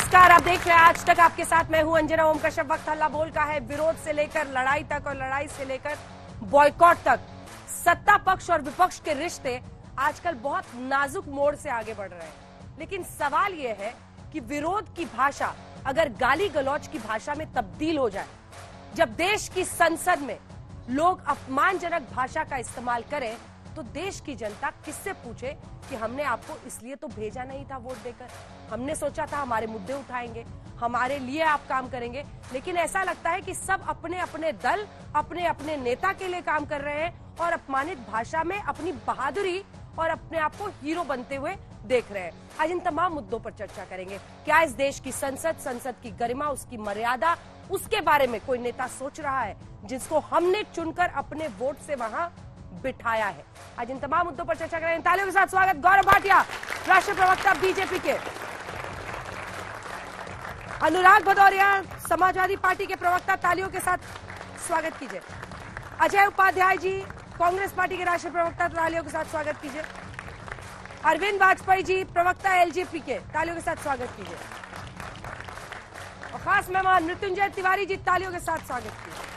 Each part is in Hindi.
नमस्कार, आप देख रहे हैं आज तक। आपके साथ मैं हूं अंजना ओम कश्यप। वक्त हल्ला बोल का है। विरोध से लेकर लड़ाई तक और लड़ाई से लेकर बॉयकॉट तक सत्ता पक्ष और विपक्ष के रिश्ते आजकल बहुत नाजुक मोड़ से आगे बढ़ रहे हैं। लेकिन सवाल यह है कि विरोध की भाषा अगर गाली गलौज की भाषा में तब्दील हो जाए, जब देश की संसद में लोग अपमानजनक भाषा का इस्तेमाल करें, तो देश की जनता किससे पूछे कि हमने आपको इसलिए तो भेजा नहीं था वोट देकर, हमने सोचा था हमारे मुद्दे उठाएंगे, हमारे लिए आप काम करेंगे। लेकिन ऐसा लगता है कि सब अपने अपने दल, अपने अपने नेता के लिए काम कर रहे हैं और अपमानित भाषा में अपनी बहादुरी और अपने आप को हीरो बनते हुए देख रहे हैं। आज इन तमाम मुद्दों पर चर्चा करेंगे। क्या इस देश की संसद की गरिमा, उसकी मर्यादा, उसके बारे में कोई नेता सोच रहा है जिसको हमने चुनकर अपने वोट से वहां बिठाया है? आज इन तमाम मुद्दों पर चर्चा करेंगे। तालियों के साथ स्वागत गौरव भाटिया, राष्ट्रीय प्रवक्ता बीजेपी के, अनुराग भदौरिया, समाजवादी पार्टी के प्रवक्ता, तालियों के साथ स्वागत कीजिए। अजय उपाध्याय जी, कांग्रेस पार्टी के राष्ट्रीय प्रवक्ता, तालियों के साथ स्वागत कीजिए। अरविंद वाजपेयी जी, प्रवक्ता एलजेपी के, तालियों के साथ स्वागत कीजिए। और खास मेहमान मृत्युंजय तिवारी जी, तालियों के साथ स्वागत कीजिए।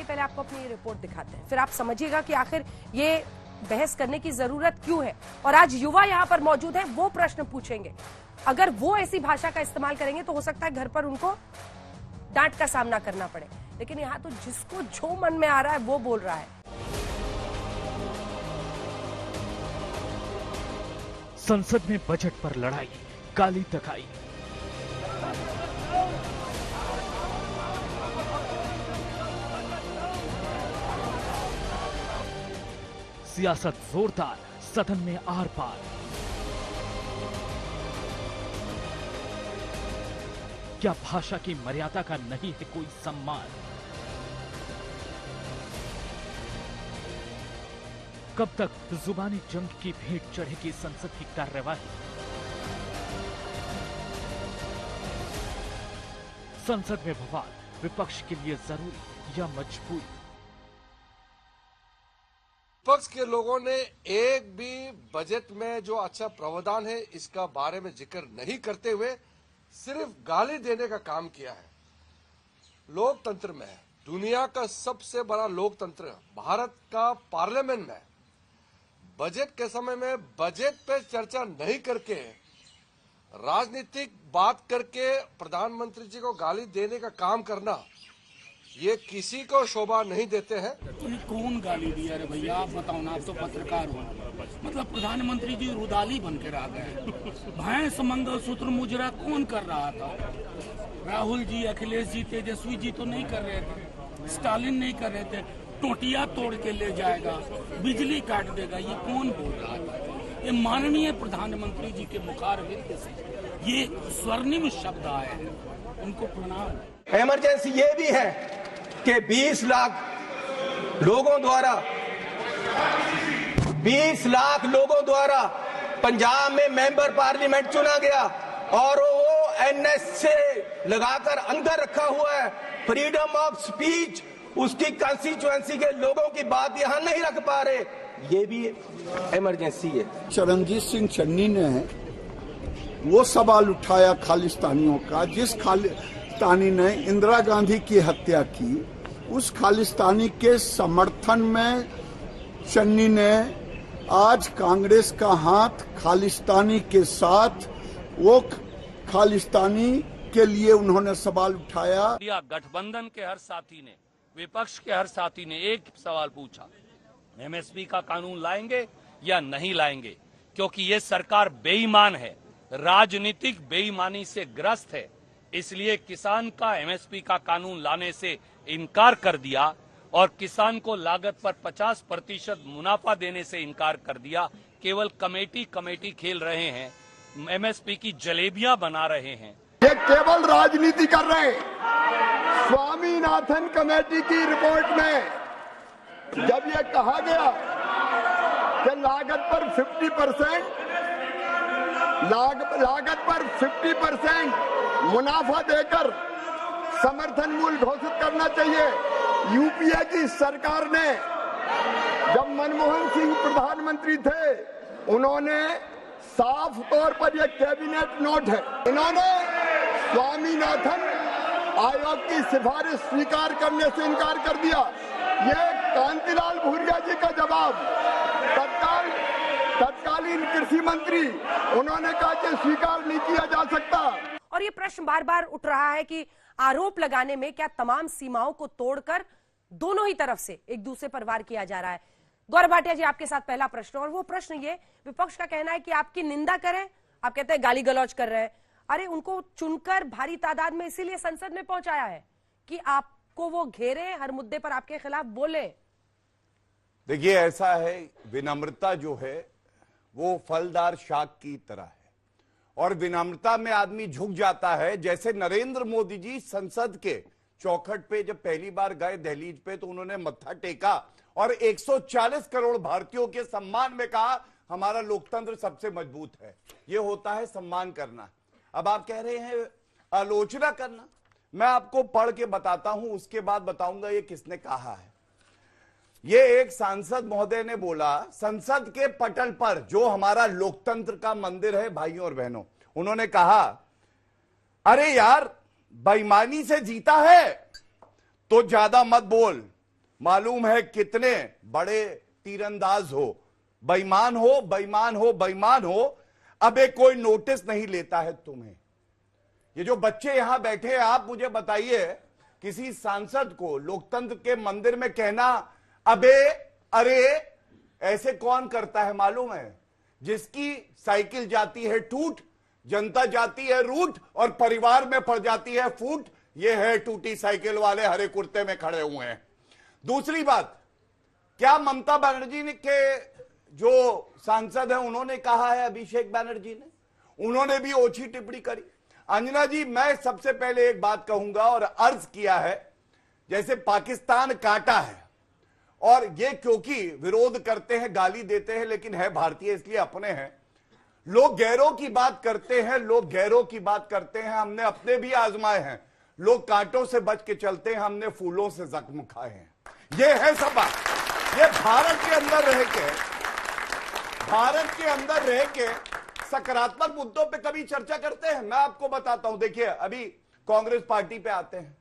पहले आपको अपनी रिपोर्ट दिखाते हैं, फिर आप समझिएगा कि आखिर ये बहस करने की जरूरत क्यों है। और आज युवा यहाँ पर मौजूद है, वो प्रश्न पूछेंगे। अगर वो ऐसी भाषा का इस्तेमाल करेंगे तो हो सकता है घर पर उनको डांट का सामना करना पड़े। लेकिन यहाँ तो जिसको जो मन में आ रहा है वो बोल रहा है। संसद में बजट पर लड़ाई, गाली तकाई, सियासत जोरदार, सदन में आर पार। क्या भाषा की मर्यादा का नहीं है कोई सम्मान? कब तक जुबानी जंग की भेंट चढ़ेगी संसद की कार्यवाही? संसद में विवाद विपक्ष के लिए जरूरी या मजबूरी? विपक्ष के लोगों ने एक भी बजट में जो अच्छा प्रावधान है इसका बारे में जिक्र नहीं करते हुए सिर्फ गाली देने का काम किया है। लोकतंत्र में है, दुनिया का सबसे बड़ा लोकतंत्र भारत का पार्लियामेंट में बजट के समय में बजट पे चर्चा नहीं करके राजनीतिक बात करके प्रधानमंत्री जी को गाली देने का काम करना, ये किसी को शोभा नहीं देते हैं। कौन गाली दिया रे भैया, आप बताओ ना, आप तो पत्रकार हो। मतलब प्रधानमंत्री जी रुदाली बन के आ गए। भैंस मंगलसूत्र मुजरा कौन कर रहा था? राहुल जी, अखिलेश जी, तेजस्वी जी तो नहीं कर रहे थे, स्टालिन नहीं कर रहे थे। टोटिया तोड़ के ले जाएगा, बिजली काट देगा, ये कौन बोल रहा था? ये माननीय प्रधानमंत्री जी के मुखारबिंद से ये स्वर्णिम शब्द आए हैं, उनको प्रणाम। इमरजेंसी ये भी है कि 20 लाख लोगों द्वारा पंजाब में मेंबर पार्लियामेंट चुना गया और वो एनएस से लगाकर अंदर रखा हुआ है। फ्रीडम ऑफ स्पीच, उसकी कंस्टिट्यूएंसी के लोगों की बात यहां नहीं रख पा रहे, ये भी इमरजेंसी है। चरणजीत सिंह चन्नी ने वो सवाल उठाया खालिस्तानियों का, जिस खालिस्तानी ने इंदिरा गांधी की हत्या की, उस खालिस्तानी के समर्थन में चन्नी ने आज कांग्रेस का हाथ खालिस्तानी के साथ, वो खालिस्तानी के लिए उन्होंने सवाल उठाया। गठबंधन के हर साथी ने, विपक्ष के हर साथी ने एक सवाल पूछा, एमएसपी का कानून लाएंगे या नहीं लाएंगे? क्योंकि ये सरकार बेईमान है, राजनीतिक बेईमानी से ग्रस्त है, इसलिए किसान का एमएसपी का कानून लाने से इनकार कर दिया और किसान को लागत पर 50% मुनाफा देने से इनकार कर दिया। केवल कमेटी खेल रहे हैं, एमएसपी की जलेबियां बना रहे हैं। ये केवल राजनीति कर रहे हैं। स्वामीनाथन कमेटी की रिपोर्ट में जब ये कहा गया कि लागत पर 50% मुनाफा देकर समर्थन मूल्य घोषित करना चाहिए, यूपीए की सरकार ने, जब मनमोहन सिंह प्रधानमंत्री थे, उन्होंने साफ तौर पर यह कैबिनेट नोट है। इन्होंने स्वामीनाथन आयोग की सिफारिश स्वीकार करने से इनकार कर दिया। ये कांतिलाल भूरिया जी का जवाब, तत्कालीन कृषि मंत्री, उन्होंने कहा कि स्वीकार नहीं किया जा सकता। और ये प्रश्न बार बार उठ रहा है कि आरोप लगाने में क्या तमाम सीमाओं को तोड़कर दोनों ही तरफ से एक दूसरे पर वार किया जा रहा है। गौरव भाटिया जी, आपके साथ पहला प्रश्न, और वो प्रश्न ये, विपक्ष का कहना है कि आपकी निंदा करें, आप कहते हैं गाली गलौज कर रहे हैं। अरे उनको चुनकर भारी तादाद में इसीलिए संसद में पहुंचाया है कि आपको वो घेरे, हर मुद्दे पर आपके खिलाफ बोले। देखिए, ऐसा है, विनम्रता जो है वो फलदार शाक की तरह है, और विनम्रता में आदमी झुक जाता है। जैसे नरेंद्र मोदी जी संसद के चौखट पे जब पहली बार गए दहलीज पे, तो उन्होंने मत्था टेका और 140 करोड़ भारतीयों के सम्मान में कहा हमारा लोकतंत्र सबसे मजबूत है। यह होता है सम्मान करना। अब आप कह रहे हैं आलोचना करना। मैं आपको पढ़ के बताता हूं, उसके बाद बताऊंगा ये किसने कहा है। ये एक सांसद महोदय ने बोला, संसद के पटल पर जो हमारा लोकतंत्र का मंदिर है भाइयों और बहनों, उन्होंने कहा अरे यार बेईमानी से जीता है तो ज्यादा मत बोल, मालूम है कितने बड़े तीरंदाज हो, बेईमान हो बेईमान हो बेईमान हो, अबे कोई नोटिस नहीं लेता है तुम्हें। ये जो बच्चे यहां बैठे हैं, आप मुझे बताइए, किसी सांसद को लोकतंत्र के मंदिर में कहना अबे अरे ऐसे कौन करता है मालूम है? जिसकी साइकिल जाती है टूट, जनता जाती है रूट और परिवार में पड़ जाती है फूट। ये है टूटी साइकिल वाले हरे कुर्ते में खड़े हुए हैं। दूसरी बात, क्या ममता बनर्जी ने के जो सांसद है उन्होंने कहा है, अभिषेक बनर्जी ने, उन्होंने भी ओछी टिप्पणी करी। अंजना जी, मैं सबसे पहले एक बात कहूंगा और अर्ज किया है, जैसे पाकिस्तान काटा है और ये क्योंकि विरोध करते हैं, गाली देते हैं, लेकिन है भारतीय इसलिए अपने हैं। लोग गैरों की बात करते हैं, लोग गैरों की बात करते हैं, हमने अपने भी आजमाए हैं। लोग कांटों से बच के चलते हैं, हमने फूलों से जख्म खाए हैं। ये है सब बात। ये भारत के अंदर रह के सकारात्मक मुद्दों पे कभी चर्चा करते हैं। मैं आपको बताता हूं, देखिए अभी कांग्रेस पार्टी पे आते हैं।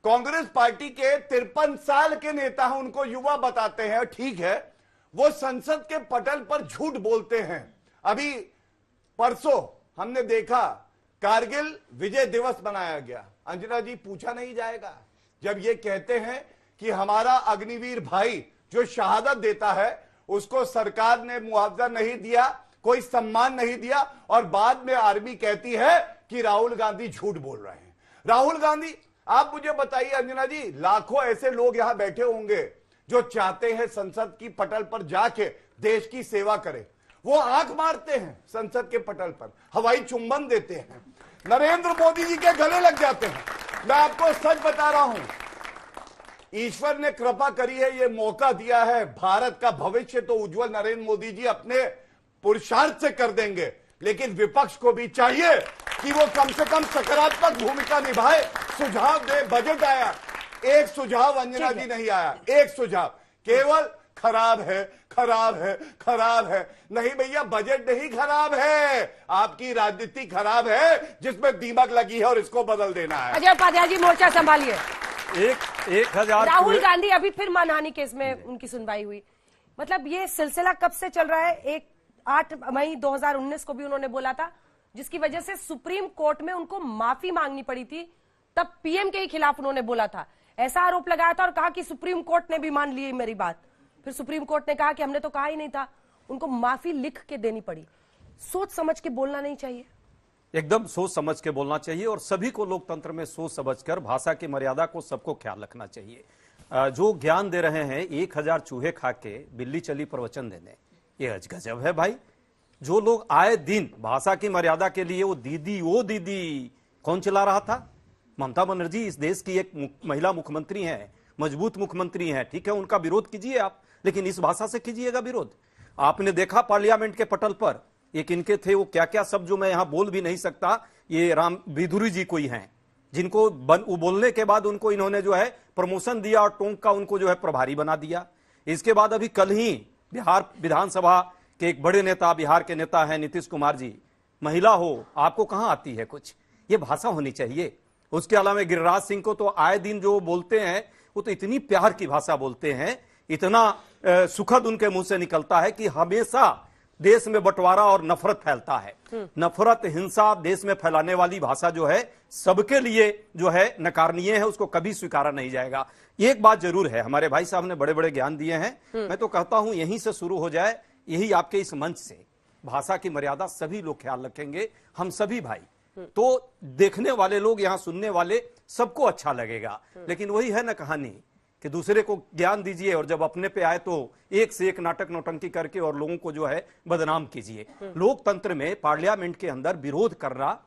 कांग्रेस पार्टी के 53 साल के नेता हैं, उनको युवा बताते हैं, ठीक है, वो संसद के पटल पर झूठ बोलते हैं। अभी परसों हमने देखा कारगिल विजय दिवस मनाया गया। अंजना जी, पूछा नहीं जाएगा जब ये कहते हैं कि हमारा अग्निवीर भाई जो शहादत देता है उसको सरकार ने मुआवजा नहीं दिया, कोई सम्मान नहीं दिया, और बाद में आर्मी कहती है कि राहुल गांधी झूठ बोल रहे हैं। राहुल गांधी, आप मुझे बताइए अंजना जी, लाखों ऐसे लोग यहां बैठे होंगे जो चाहते हैं संसद की पटल पर जाके देश की सेवा करें। वो आंख मारते हैं संसद के पटल पर, हवाई चुंबन देते हैं, नरेंद्र मोदी जी के गले लग जाते हैं। मैं आपको सच बता रहा हूं, ईश्वर ने कृपा करी है, ये मौका दिया है, भारत का भविष्य तो उज्जवल नरेंद्र मोदी जी अपने पुरुषार्थ से कर देंगे, लेकिन विपक्ष को भी चाहिए कि वो कम से कम सकारात्मक भूमिका निभाए, सुझाव दे। बजट आया, एक सुझाव अंजना जी नहीं आया, एक सुझाव, केवल खराब है खराब है खराब है। नहीं भैया, बजट नहीं खराब है, आपकी राजनीति खराब है जिसमें दीमक लगी है और इसको बदल देना है। अजय उपाध्याय जी, मोर्चा संभालिए। 1000 राहुल गांधी, अभी फिर मानहानि केस में उनकी सुनवाई हुई, मतलब ये सिलसिला कब से चल रहा है? 8 मई 2019 को भी उन्होंने बोला था, जिसकी वजह से सुप्रीम कोर्ट में उनको माफी मांगनी पड़ी थी। तब पीएम के खिलाफ उन्होंने बोला था, ऐसा आरोप लगाया था और कहा कि सुप्रीम कोर्ट ने भी मान ली मेरी बात। फिर सुप्रीम कोर्ट ने कहा कि हमने तो कहा ही नहीं था, उनको माफी लिख के देनी पड़ी। सोच समझ के बोलना नहीं चाहिए, एकदम सोच समझ के बोलना चाहिए, और सभी को लोकतंत्र में सोच समझकर भाषा की मर्यादा को सबको ख्याल रखना चाहिए। जो ज्ञान दे रहे हैं 1000 चूहे खा के बिल्ली चली प्रवचन देने, ये अजगजब है भाई। जो लोग आए दिन भाषा की मर्यादा के लिए वो दीदी कौन चला रहा था? ममता बनर्जी इस देश की एक महिला मुख्यमंत्री हैं, मजबूत मुख्यमंत्री हैं, ठीक है, उनका विरोध कीजिए आप, लेकिन इस भाषा से कीजिएगा विरोध। आपने देखा पार्लियामेंट के पटल पर एक इनके थे, वो क्या क्या शब्द जो मैं यहां बोल भी नहीं सकता, ये राम विधुरी जी कोई हैं जिनको वो बोलने के बाद उनको इन्होंने जो है प्रमोशन दिया और टोंक का उनको जो है प्रभारी बना दिया। इसके बाद अभी कल ही बिहार विधानसभा कि एक बड़े नेता, बिहार के नेता हैं नीतीश कुमार जी, महिला हो, आपको कहां आती है कुछ, ये भाषा होनी चाहिए। उसके अलावा गिरिराज सिंह को तो आए दिन जो बोलते हैं वो तो इतनी प्यार की भाषा बोलते हैं, इतना सुखद उनके मुंह से निकलता है कि हमेशा देश में बंटवारा और नफरत फैलता है। नफरत, हिंसा देश में फैलाने वाली भाषा जो है सबके लिए जो है नकारनीय है, उसको कभी स्वीकारा नहीं जाएगा। एक बात जरूर है, हमारे भाई साहब ने बड़े बड़े ज्ञान दिए हैं, मैं तो कहता हूं यहीं से शुरू हो जाए, यही आपके इस मंच से। भाषा की मर्यादा सभी लोग ख्याल रखेंगे, हम सभी भाई, तो देखने वाले लोग, यहां सुनने वाले सबको अच्छा लगेगा। लेकिन वही है ना कहानी कि दूसरे को ज्ञान दीजिए और जब अपने पे आए तो एक से एक नाटक नौटंकी करके और लोगों को जो है बदनाम कीजिए। लोकतंत्र में पार्लियामेंट के अंदर विरोध करना,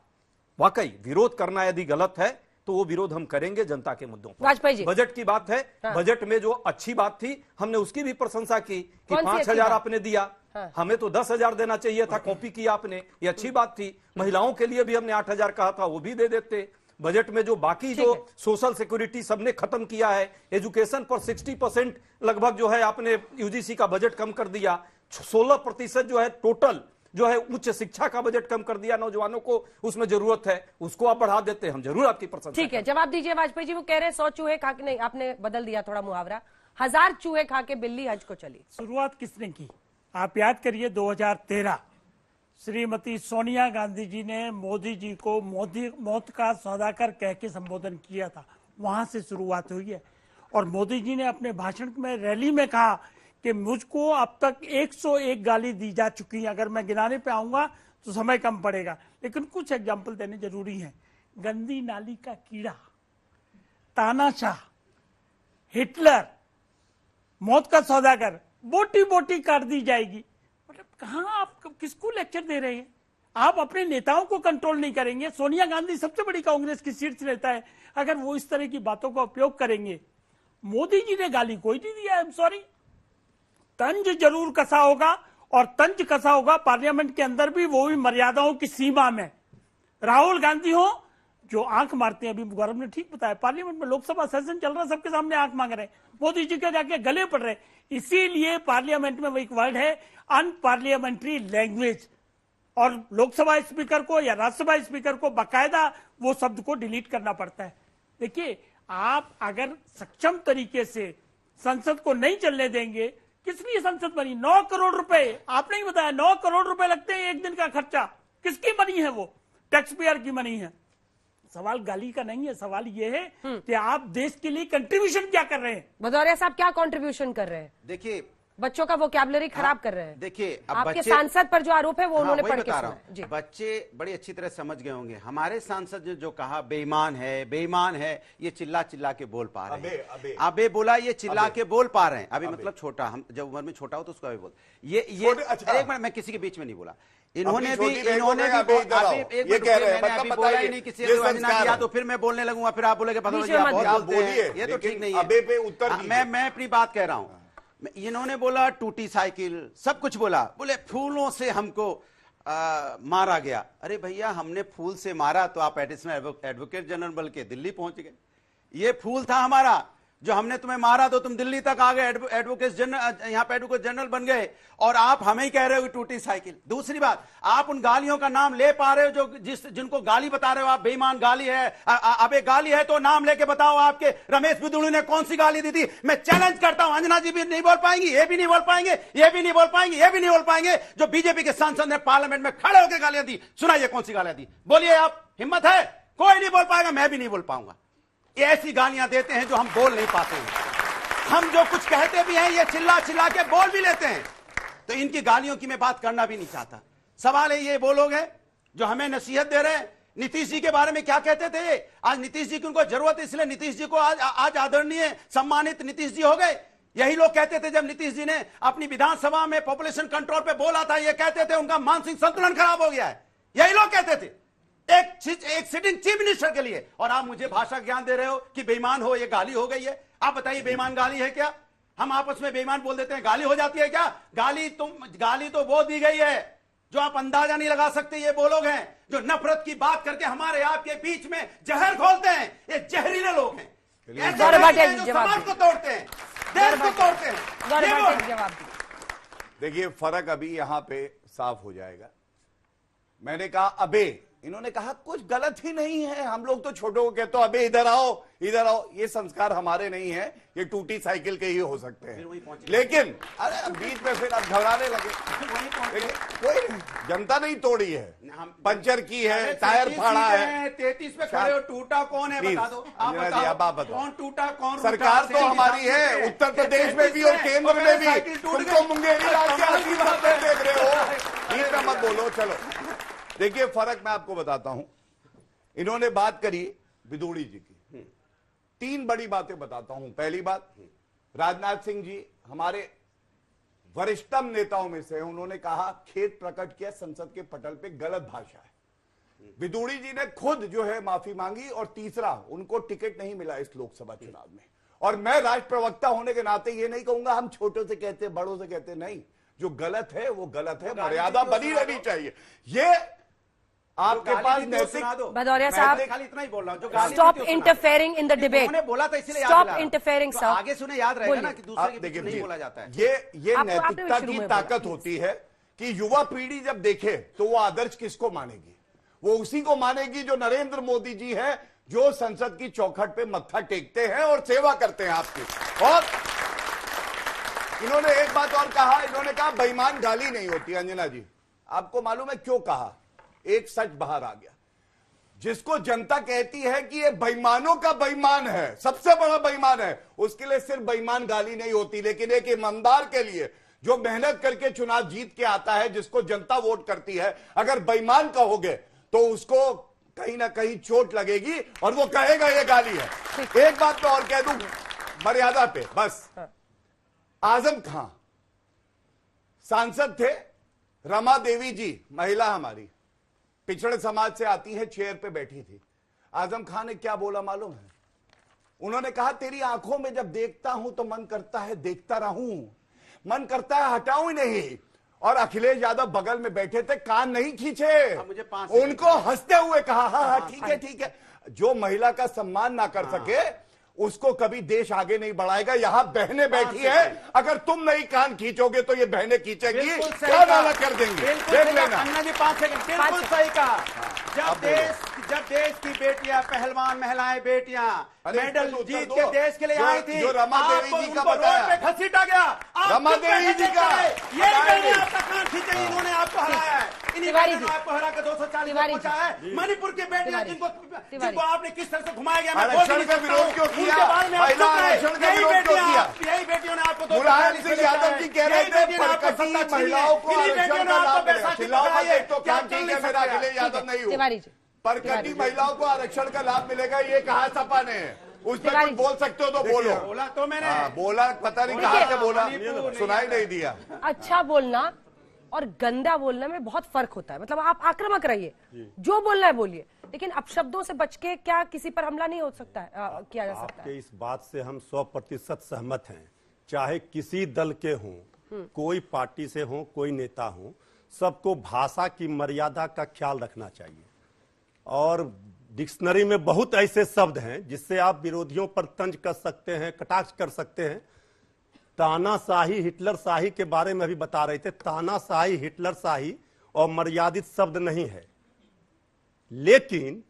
वाकई विरोध करना यदि गलत है तो वो विरोध हम करेंगे जनता के मुद्दों पर। वाजपेयी जी, बजट की बात है, हाँ। बजट में जो अच्छी बात थी हमने उसकी भी प्रशंसा की कि 5,000 आपने दिया, हाँ। हमें तो 10,000 देना चाहिए था, कॉपी किया आपने, ये अच्छी बात थी। महिलाओं के लिए भी हमने 8,000 कहा था, वो भी दे देते। बजट में जो बाकी जो सोशल सिक्योरिटी सबने खत्म किया है, एजुकेशन पर 60% लगभग जो है आपने यूजीसी का बजट कम कर दिया, 16% जो है टोटल जो है उच्च शिक्षा का बजट कम कर दिया, नौजवानों को उसमें जरूरत है, उसको आप बढ़ा देते हैं, हम जरूर आपकी प्रशंसा। ठीक है, जवाब दीजिए वाजपेयी जी। वो कह रहे हैं 100 चूहे खा के, नहीं आपने बदल दिया थोड़ा मुहावरा, 1000 चूहे खा के बिल्ली हज को चली। शुरुआत किसने की? आप याद करिए 2013 श्रीमती सोनिया गांधी जी ने मोदी जी को मौत का सौदागर कह के संबोधन किया था, वहां से शुरुआत हुई है। और मोदी जी ने अपने भाषण में, रैली में कहा कि मुझको अब तक 101 गाली दी जा चुकी है, अगर मैं गिनाने पे आऊंगा तो समय कम पड़ेगा, लेकिन कुछ एग्जाम्पल देने जरूरी है। गंदी नाली का कीड़ा, तानाशाह, हिटलर, मौत का सौदागर, बोटी बोटी काट दी जाएगी। मतलब कहां आप किसको लेक्चर दे रहे हैं? आप अपने नेताओं को कंट्रोल नहीं करेंगे। सोनिया गांधी सबसे बड़ी कांग्रेस की शीर्ष नेता है, अगर वो इस तरह की बातों का उपयोग करेंगे। मोदी जी ने गाली कोई नहीं दिया, आई एम सॉरी। तंज जरूर कसा होगा, और तंज कसा होगा पार्लियामेंट के अंदर भी, वो भी मर्यादाओं की सीमा में। राहुल गांधी हो जो आंख मारते हैं, अभी गौरव ने ठीक बताया, पार्लियामेंट में लोकसभा सेशन चल रहा है, सबके सामने आंख मांग रहे हैं, मोदी जी के जाके गले पड़ रहे। इसीलिए पार्लियामेंट में वो एक वर्ड है अनपार्लियामेंट्री लैंग्वेज, और लोकसभा स्पीकर को या राज्यसभा स्पीकर को बाकायदा वो शब्द को डिलीट करना पड़ता है। देखिए, आप अगर सक्षम तरीके से संसद को नहीं चलने देंगे, किस लिए संसद बनी? 9 करोड़ रुपए, आपने ही बताया 9 करोड़ रुपए लगते हैं एक दिन का खर्चा। किसकी मनी है? वो टैक्स पेयर की मनी है। सवाल गाली का नहीं है, सवाल ये है कि आप देश के लिए कंट्रीब्यूशन क्या कर रहे हैं। भदौरिया साहब क्या कंट्रीब्यूशन कर रहे हैं? देखिए, बच्चों का वोकैबुलरी खराब कर रहे हैं। देखिए, अब आपके बच्चे, सांसद पर जो आरोप है वो उन्होंने वही पढ़ के बता सुना रहा है। जी। हूं, बच्चे बड़ी अच्छी तरह समझ गए होंगे। हमारे सांसद ने जो कहा बेईमान है, बेईमान है, ये चिल्ला चिल्ला के बोल पा रहे हैं। अबे बोला, ये चिल्ला के बोल पा रहे हैं। अभी मतलब छोटा, हम जब उम्र में छोटा हो तो उसको अभी बोल, ये एक मिनट, मैं किसी के बीच में नहीं बोला। इन्होंने भी एक मिनट बोला ही नहीं, किसी किया तो फिर मैं बोलने लगूंगा, फिर आप बोलेंगे बहुत बोलते हैं, ये तो ठीक नहीं है। मैं अपनी बात कह रहा हूं। इन्होंने बोला टूटी साइकिल, सब कुछ बोला, बोले फूलों से हमको मारा गया। अरे भैया, हमने फूल से मारा तो आप एडिशनल एडवोकेट जनरल बन के दिल्ली पहुंच गए। ये फूल था हमारा, जो हमने तुम्हें मारा तो तुम दिल्ली तक आ गए, एडवोकेट जनरल, यहाँ पे एडवोकेट जनरल बन गए, और आप हमें ही कह रहे हो टूटी साइकिल। दूसरी बात, आप उन गालियों का नाम ले पा रहे हो जो जिनको गाली बता रहे हो आप, बेईमान गाली है। अबे गाली है तो नाम लेके बताओ, आपके रमेश बिदुड़ू ने कौन सी गाली दी थी? मैं चैलेंज करता हूं, अंजना जी भी नहीं बोल पाएंगी, ये भी नहीं बोल पाएंगे, ये भी नहीं बोल पाएंगे, ये भी नहीं बोल पाएंगे। जो बीजेपी के सांसद ने पार्लियामेंट में खड़े होकर गालियां दी, सुनाइए कौन सी गालियां दी, बोलिए आप, हिम्मत है? कोई नहीं बोल पाएगा, मैं भी नहीं बोल पाऊंगा। ये ऐसी गालियां देते हैं जो हम बोल नहीं पाते हैं। हम जो कुछ कहते भी हैं, ये चिल्ला चिल्ला के बोल भी लेते हैं। तो इनकी गालियों की मैं बात करना भी नहीं चाहता। सवाल है, ये वो लोग हैं जो हमें नसीहत दे रहे हैं। नीतीश जी के बारे में क्या कहते थे? आज नीतीश जी की उनको जरूरत है, इसलिए नीतीश जी को आज आदरणीय सम्मानित नीतीश जी हो गए। यही लोग कहते थे जब नीतीश जी ने अपनी विधानसभा में पॉपुलेशन कंट्रोल पे बोला था, ये कहते थे उनका मानसिक संतुलन खराब हो गया है। यही लोग कहते थे एक सिटिंग चीफ मिनिस्टर के लिए, और आप मुझे भाषा ज्ञान दे रहे हो कि बेईमान हो, ये गाली हो गई है। आप बताइए, बेईमान गाली है क्या? हम आपस में बेईमान बोल देते हैं, गाली हो जाती है क्या? गाली तो वो दी गई है जो आप अंदाजा नहीं लगा सकते। ये वो लोग हैं जो नफरत की बात करके हमारे आपके बीच में जहर घोलते हैं। ये जहरीले लोग हैं, ऐसे लोग हैं जो समाज को तोड़ते हैं, देश को तोड़ते हैं। जवाब देखिए फर्क अभी यहां पे साफ हो जाएगा। मैंने कहा अबे, इन्होंने कहा कुछ गलत ही नहीं है, हम लोग तो छोटों को कहते हो अबे इधर आओ इधर आओ। ये संस्कार हमारे नहीं है, ये टूटी साइकिल के ही हो सकते हैं। लेकिन अरे बीच में फिर अब घबराने लगे। कोई नहीं, जनता नहीं तोड़ी है, पंचर की है, टायर फाड़ा है। 33 पे खड़े हो, टूटा कौन है बता दो। आप बताओ कौन टूटा कौन। सरकार तो हमारी है, उत्तर प्रदेश में भी और केंद्र में भी। तुमको मुंगेरी लाल के आखिरी बातें देख रहे हो, बीच में मत बोलो। चलो देखिए फर्क मैं आपको बताता हूं। इन्होंने बात करी विदुड़ी जी की, 3 बड़ी बातें बताता हूं। पहली बात, राजनाथ सिंह जी हमारे वरिष्ठतम नेताओं में से, उन्होंने कहा खेद प्रकट किया संसद के पटल पे गलत भाषा है। विदुड़ी जी ने खुद जो है माफी मांगी। और तीसरा, उनको टिकट नहीं मिला इस लोकसभा चुनाव में। और मैं राष्ट्र प्रवक्ता होने के नाते ये नहीं कहूंगा हम छोटों से कहते बड़ों से कहते, नहीं, जो गलत है वो गलत है, मर्यादा बनी रहनी चाहिए। ये आपके पास नैतिक। भदौरिया साहब खाली इतना ही बोल रहा हूं, stop interfering in the debate. उन्होंने बोला था इसलिए स्टॉप इंटरफेयरिंग सर। आगे सुने याद रहेगा ना कि दूसरे की नहीं बोला जाता है। ये नैतिकता की ताकत होती है कि युवा पीढ़ी जब देखे तो वो आदर्श किसको मानेगी। वो उसी को मानेगी जो नरेंद्र मोदी जी है, जो संसद की चौखट पे मत्था टेकते हैं और सेवा करते हैं आपकी। और इन्होंने एक बात और कहा, इन्होंने कहा बेईमान गाली नहीं होती। अंजना जी आपको मालूम है क्यों कहा? एक सच बाहर आ गया। जिसको जनता कहती है कि ये बेईमानों का बेईमान है, सबसे बड़ा बेईमान है, उसके लिए सिर्फ बेईमान गाली नहीं होती। लेकिन एक ईमानदार के लिए जो मेहनत करके चुनाव जीत के आता है, जिसको जनता वोट करती है, अगर बेईमान कहोगे तो उसको कहीं ना कहीं चोट लगेगी और वो कहेगा ये गाली है। एक बात मैं और कह दूं मर्यादा पे, बस आजम खां सांसद थे, रमा देवी जी महिला हमारी पिछड़े समाज से आती है, चेयर पे बैठी थी। आजम खान ने क्या बोला मालूम है? उन्होंने कहा तेरी आंखों में जब देखता हूं तो मन करता है देखता रहूं, मन करता है हटाऊं ही नहीं। और अखिलेश यादव बगल में बैठे थे, कान नहीं खींचे, उनको हंसते हुए कहा हाँ ठीक है। जो महिला का सम्मान ना कर सके उसको कभी देश आगे नहीं बढ़ाएगा। यहां बहनें बैठी है, अगर तुम नहीं कान खींचोगे तो ये बहनें खींचेंगी, क्या नाला कर देंगे, देख लेना। अन्ना जी 5 सेकंड, बिल्कुल सही कहा। जब देश की बेटियां, पहलवान महिलाएं बेटियां मेडल जीत के देश के लिए आई थी, जो रमा देवी जी का बताया, घसीटा गया रमा देवी जी का, ये आपका कान खींचे, इन्होंने आपको हराया है, आपको हरा के 240 पहुंचा है। मणिपुर की बेटियां जिनको आपने किस तरह से घुमाया गया, आरक्षण का विरोध क्यों किया? महिला आरक्षण का विरोध क्यों किया? यही बेटियों ने आपको मुलायम सिंह यादव जी कह रहे थे महिलाओं को आरक्षण का लाभ मिला। चिल्लाओ मत, एक तो काम ठीक है मेरा, अखिलेश यादव नहीं हूँ, पर कटी महिलाओं को आरक्षण का लाभ मिलेगा ये कहा सपा ने? उस पर कुछ बोल सकते हो तो बोलो। बोला तो मैंने, बोला पता नहीं कहां से बोला, सुनाई नहीं दिया। अच्छा बोलना और गंदा बोलने में बहुत फर्क होता है। मतलब आप आक्रामक रहिए, जो बोलना है बोलिए, लेकिन अपशब्दों से बच के क्या किसी पर हमला नहीं हो सकता है, किया जा सकता है। इस बात से हम 100% सहमत हैं। चाहे किसी दल के हों, कोई पार्टी से हो, कोई नेता हो, सबको भाषा की मर्यादा का ख्याल रखना चाहिए। और डिक्शनरी में बहुत ऐसे शब्द हैं जिससे आप विरोधियों पर तंज कर सकते हैं, कटाक्ष कर सकते हैं। तानाशाही, हिटलर शाही के बारे में भी बता रहे थे। तानाशाही, हिटलर शाही और मर्यादित शब्द नहीं है। लेकिन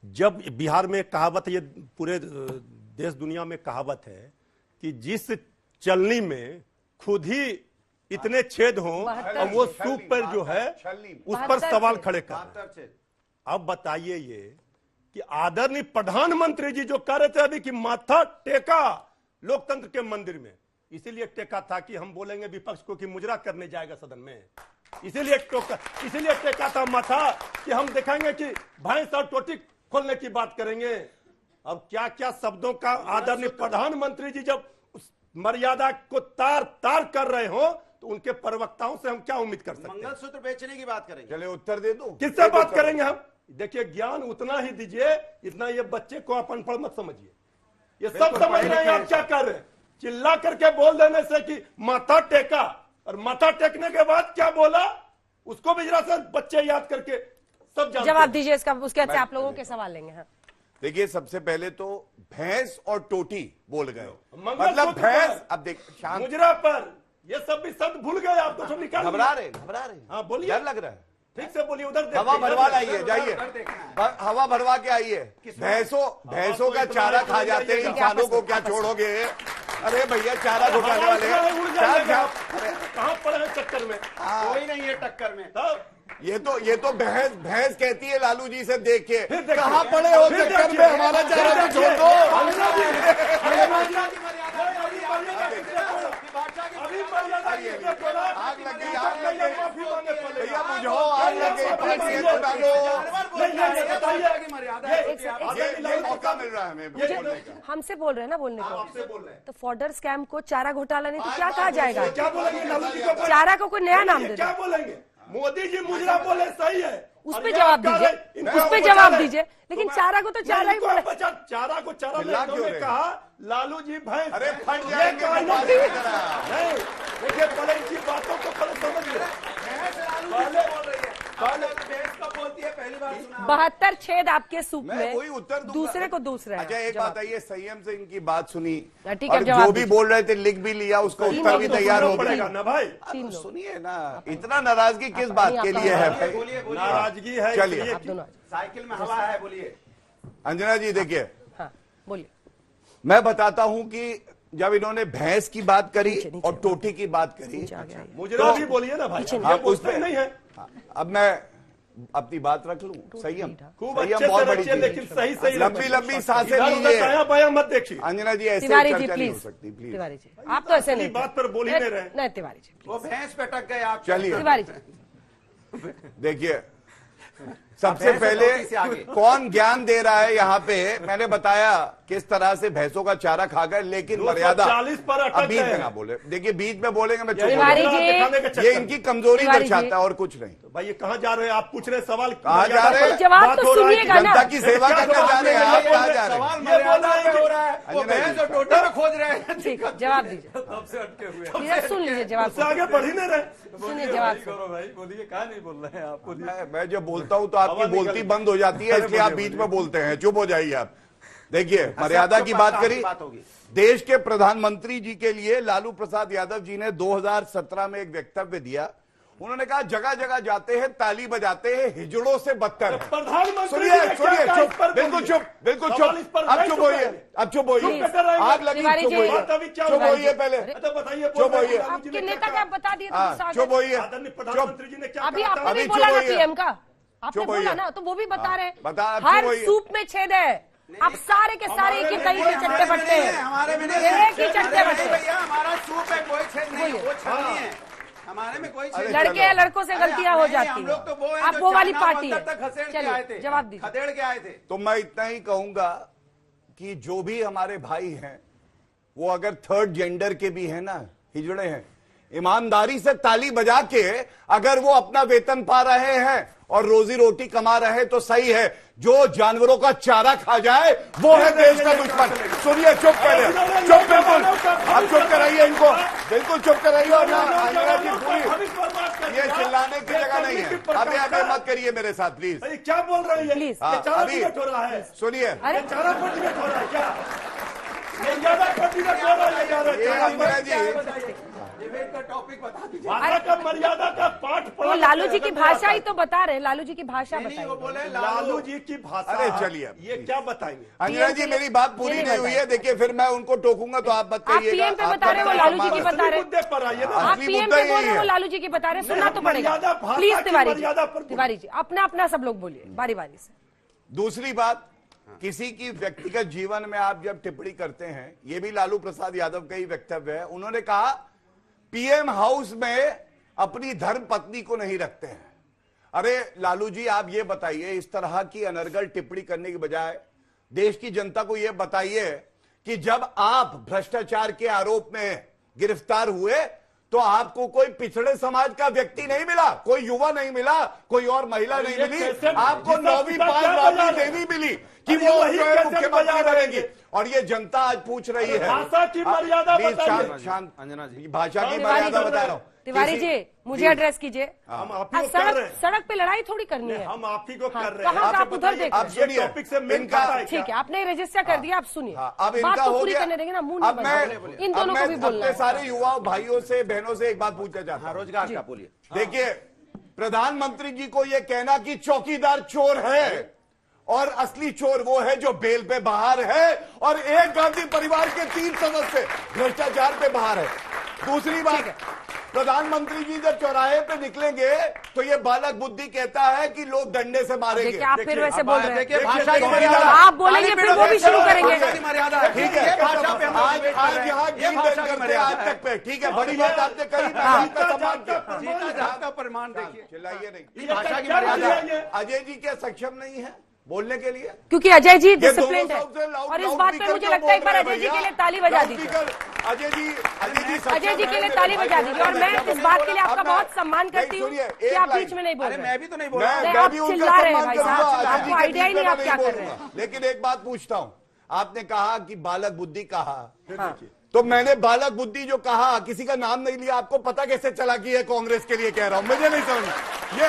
जब बिहार में कहावत, ये पूरे देश दुनिया में कहावत है कि जिस चलनी में खुद ही इतने छेद हों और वो सूप पर जो है उस पर सवाल खड़े कर। अब बताइए ये कि आदरणीय प्रधानमंत्री जी जो कह रहे थे अभी कि माथा टेका लोकतंत्र के मंदिर में, इसीलिए टेका था कि हम बोलेंगे विपक्ष को कि मुजरा करने जाएगा सदन में, इसीलिए टेका था माथा कि हम दिखाएंगे कि भैंस और टोटी खोलने की बात करेंगे। अब क्या क्या शब्दों का आदरणीय प्रधानमंत्री जी जब उस मर्यादा को तार तार कर रहे हो तो उनके प्रवक्ताओं से हम क्या उम्मीद कर सकते हैं? मंगलसूत्र बेचने की बात करेंगे। चले उत्तर दे दो, किससे बात करेंगे हम? देखिए ज्ञान उतना ही दीजिए इतना ये बच्चे को आप अनपढ़ मत समझिए। ये सब समझ रहे हैं आप क्या कर रहे हैं। चिल्ला करके बोल देने से कि माथा टेका, और माथा टेकने के बाद क्या बोला उसको भी जरा सा बच्चे याद करके सब जवाब दीजिए इसका, उसके बाद आप लोगों के सवाल लेंगे। हाँ देखिए सबसे पहले तो भैंस और टोटी बोल गए, मतलब भैंस। अब देख मुजरा पर ये सब भी शब्द भूल गए है आपको सब निकाल। घबरा रहे हाँ बोलिए, डर लग रहा है, ठीक से बोलिए। उधर हवा भरवा लाइए, जाइए हवा भरवा के आइए। भैंसों का चारा खा जाते हैं, इंसानों को क्या छोड़ोगे? अरे भैया चारा घुटाने वाले कहाँ पड़े हैं चक्कर में? कोई नहीं है टक्कर में। ये तो भैंस कहती है लालू जी से देख के, कहाँ पड़े हो चक्कर में? हमारा चारा तो छोड़ दो। आग लग गई भैया, बुझाओ, आग लग गई, पानी तो डालो। ये मौका मिल रहा है हमें बोलने का। हमसे बोल रहे हैं ना बोलने को, आपसे बोल रहे हैं। तो फॉर्डर स्कैम को चारा घोटाला नहीं तो क्या कहा जाएगा? क्या बोलेंगे लालू जी को? चारा को कोई नया नाम दे दो। क्या बोलेंगे? मोदी जी मुजरा बोले सही है, उस पे जवाब दीजिए, उस पे जवाब दीजिए। लेकिन चारा को तो चारा ही बोले। चारा को चारा ने कहा लालू जी भैंस। अरे फट जाएंगे। नहीं देखिए, पहले इनकी बातों को पहले समझिए। पहले भैंस का बोलती है, पहली बार सुना। 72 छेद आपके सूप मैं में, वही उत्तर दूंगा। दूसरे को दूसरा है। अच्छा एक बात आइए, संयम से इनकी बात सुनी ठीक है, और जवाब जो भी बोल रहे थे लिख भी लिया, उसका उत्तर भी तैयार हो पड़ेगा ना भाई। सुनिए ना, इतना नाराजगी किस बात के लिए है भाई? नाराजगी है, चलिए साइकिल में हवा है, बोलिए। अंजना जी देखिए, हाँ बोलिए। मैं बताता हूं कि जब इन्होंने भैंस की बात करी और टोटी की बात करी, मुजरा भी बोलिए ना भाई, हाँ, उस पे नहीं है। अब मैं अपनी बात रख लूं। संयम खूब अच्छे से रखिए, लेकिन सही लंबी सांसें लीजिए, बाया मत देखिए। अंजना जी ऐसे तिवारी जी चर्चा नहीं हो प्लीज, सकती, प्लीज। तिवारी जी आप तो ऐसे नहीं, बात पर बोल ही नहीं रहे। नहीं तिवारी जी, वो भैंस पे टक गए आप। चलिए तिवारी जी देखिए, सबसे पहले कौन ज्ञान दे रहा है यहाँ पे? मैंने बताया किस तरह से भैंसों का चारा खा गए, लेकिन मर्यादा 40 पर अटक बीच में ना बोले। देखिए बीच में बोलेंगे मैं चुप हो तिवारी जाऊंगा। जी, ये इनकी कमजोरी दर्शाता है और कुछ नहीं। भाई ये कहाँ जा रहे हैं आप? पूछ रहे सवाल, कहाँ जा रहे हैं? जवाब तो सुनिएगा ना। जनता की सेवा करने जा रहे हैं, आप कहाँ जा रहे हैं? हो रहा है, वो भैंस और टोटे में खोज रहे हैं। ठीक है, जवाब दीजिए, सुन लीजिए जवाब, आगे बढ़ ही नहीं रहे। सुनिए जवाब। भाई बोलिए, कहाँ नहीं बोल रहे हैं आप? मैं जब बोलता हूँ तो आपकी बोलती बंद हो जाती है, इसलिए आप बीच में बोलते हैं। चुप हो जाइए आप। देखिए मर्यादा की बात करी। देश के प्रधानमंत्री जी के लिए लालू प्रसाद यादव जी ने 2017 में एक वक्तव्य दिया। उन्होंने कहा जगह जगह जाते हैं, ताली बजाते हैं, हिजड़ों से बदतर है। सुनिए चुप, बिल्कुल चुप, बिल्कुप चुप। अब चुप होइए, अब चुप होइए, आग लगी, चुप होइए, चुप होइए, पहले चुप होइए। आपके नेता का बता दिए, चुप होइए, प्रधानमंत्री जी ने क्या अभी आपने भी बोला ना पीएम का, आपने बोला ना, तो वो भी बता रहे हैं हर सूप में छेद है। अब सारे के सारे एक ही दही के चट्टे बट्टे हैं, हमारे में एक ही चट्टे बट्टे। भैया हमारा सूप है, कोई छेद नहीं, वो छलनी है। हमारे में कोई छेद। लड़के या लड़कों से गलतियां हो जाती हम लोग तो वो हैं आप जो वो वाली चाइना पार्टी बंदर तक खसेड़ के आए थे। है। जवाब दीजिए। खदेड़ के आए थे। तो मैं इतना ही कहूंगा कि जो भी हमारे भाई हैं, वो अगर थर्ड जेंडर के भी हैं ना, हिजड़े हैं, ईमानदारी से ताली बजा के अगर वो अपना वेतन पा रहे हैं और रोजी रोटी कमा रहे हैं तो सही है। जो जानवरों का चारा खा जाए वो है देश का दुश्मन। सुनिए, चुप पहले, चुप बिल्कुल, अब चुप कराइए इनको, बिल्कुल चुप कराइए। और ना अंजना जी पूरी, ये चिल्लाने की जगह नहीं है। अभी अभी मत करिए मेरे साथ प्लीज। क्या बोल रहे हैं? प्लीज अभी सुनिए, चारा फटी हो रहा है क्या? ये ज्यादा फटी हो रहा है अंजना जी, टॉपिक बता दीजिए। भाषा का मर्यादा का पाठ वो लालू जी की भाषा ही तो बता रहे हैं, लालू जी की भाषा वो बताइए। बोले लालू जी की भाषा। अरे चलिए, ये क्या बताएंगे? अंजना जी मेरी बात पूरी नहीं हुई है। देखिए फिर मैं उनको टोकूंगा तो आप मत आप कहिएगा। पीएम पे बता रहे हो, लालू जी की बता रहे मुद्दे पर आइए ना। आप पीएम पे बोल रहे हो, लालू जी की बता रहे, सुनना तो पड़ेगा। प्लीज तिवारी जी, तिवारी जी अपना अपना सब लोग बोलिए बारी बारी से। दूसरी बात, किसी की व्यक्तिगत जीवन में आप जब टिप्पणी करते हैं, ये भी लालू प्रसाद यादव का ही वक्तव्य है। उन्होंने कहा पीएम हाउस में अपनी धर्म पत्नी को नहीं रखते हैं। अरे लालू जी, आप ये बताइए, इस तरह की अनर्गल टिप्पणी करने के बजाय देश की जनता को यह बताइए कि जब आप भ्रष्टाचार के आरोप में गिरफ्तार हुए तो आपको कोई पिछड़े समाज का व्यक्ति नहीं मिला, कोई युवा नहीं मिला, कोई और महिला नहीं मिली, आपको 9वीं पास राबड़ी देवी मिली कि वो जो है मुख्यमंत्री बनेगी। और ये जनता आज पूछ रही है। भाषा की मर्यादा शांत, अंजना जी, भाषा की मर्यादा बता रहा हूं। तिवारी जी मुझे एड्रेस कीजिए। हम आप ही को कर रहे हैं। सड़क पे लड़ाई थोड़ी करनी है, हम आप ही को कर रहे हैं। कहाँ आप उधर देख आप सुनिए, टॉपिक से मेन खाता है। ठीक है, आपने रजिस्टर कर दिया, आप सुनिए। अब इनका बात तो हो पूरी गया। करने देंगे ना, मुंह नहीं अब बंद। इन दोनों को भी बोलना है। सारे युवा भाइयों से बहनों से एक बात पूछना चाहता हूं, रोजगार का बोलिए। देखिए, प्रधानमंत्री जी को यह कहना कि चौकीदार चोर है और असली चोर वो है जो बेल पे बाहर है और एक गांधी परिवार के 3 सदस्य भ्रष्टाचार पे बाहर है। दूसरी बात, प्रधानमंत्री जी जब चौराहे पे निकलेंगे तो ये बालक बुद्धि कहता है कि लोग डंडे से मारेंगे। देखिए, आप फिर वैसे बोल रहे हैं। भाषा की मर्यादा आप बोलेंगे फिर वो भी शुरू करेंगे। मर्यादा है, ठीक है, आज यहाँ आज तक पे ठीक है, बड़ी बात आपने कही, सम्मान का प्रमाण देखिए। चिल्लाइए नहीं, भाषा की मर्यादा। अजय जी क्या सक्षम नहीं है बोलने के लिए? क्योंकि अजय जी ये डिसिप्लिन्ड है दोनों और इस बात पे मुझे लगता है एक बार अजय जी के लिए ताली बजा दीजिए। अजय जी के लिए ताली बजा दीजिए। और मैं इस बात के लिए आपका बहुत सम्मान करती हूँ कि आप बीच में नहीं बोल रहे। मैं भी तो नहीं बोल रहा, आप चिल्ला रहे हैं भाई साहब, आपको आइडिया ही नहीं आप क्या कर रहे हैं। लेकिन एक बात पूछता हूँ, आपने कहा कि बालक बुद्धि कहा, तो मैंने बालक बुद्धि जो कहा किसी का नाम नहीं लिया, आपको पता कैसे चला कि ये कांग्रेस के लिए कह रहा हूं? मुझे नहीं समझ ये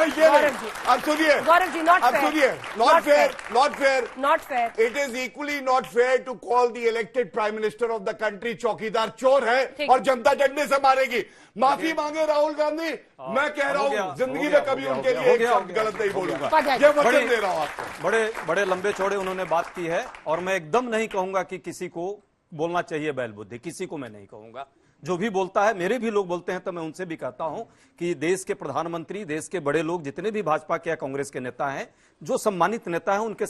अब सुनिए Gaurav ji, not fair. It is equally not fair to call the elected prime minister of the country चौकीदार चोर है और जनता डंडे से मारेगी। माफी मांगे राहुल गांधी, मैं कह रहा हूं जिंदगी में कभी उनके लिए एक शब्द गलत नहीं बोलूंगा, ये वचन दे रहा हूं आपको। बड़े लंबे चौड़े उन्होंने बात की है और मैं एकदम नहीं कहूंगा कि किसी को बोलना चाहिए बैल बुद्धि, किसी को मैं नहीं कहूंगा। जो भी बोलता है, मेरे भी लोग बोलते हैं तो मैं उनसे भी कहता हूं कि देश के प्रधानमंत्री, देश के बड़े लोग, जितने भी भाजपा के या कांग्रेस के नेता हैं, जो सम्मानित नेता हैं, उनके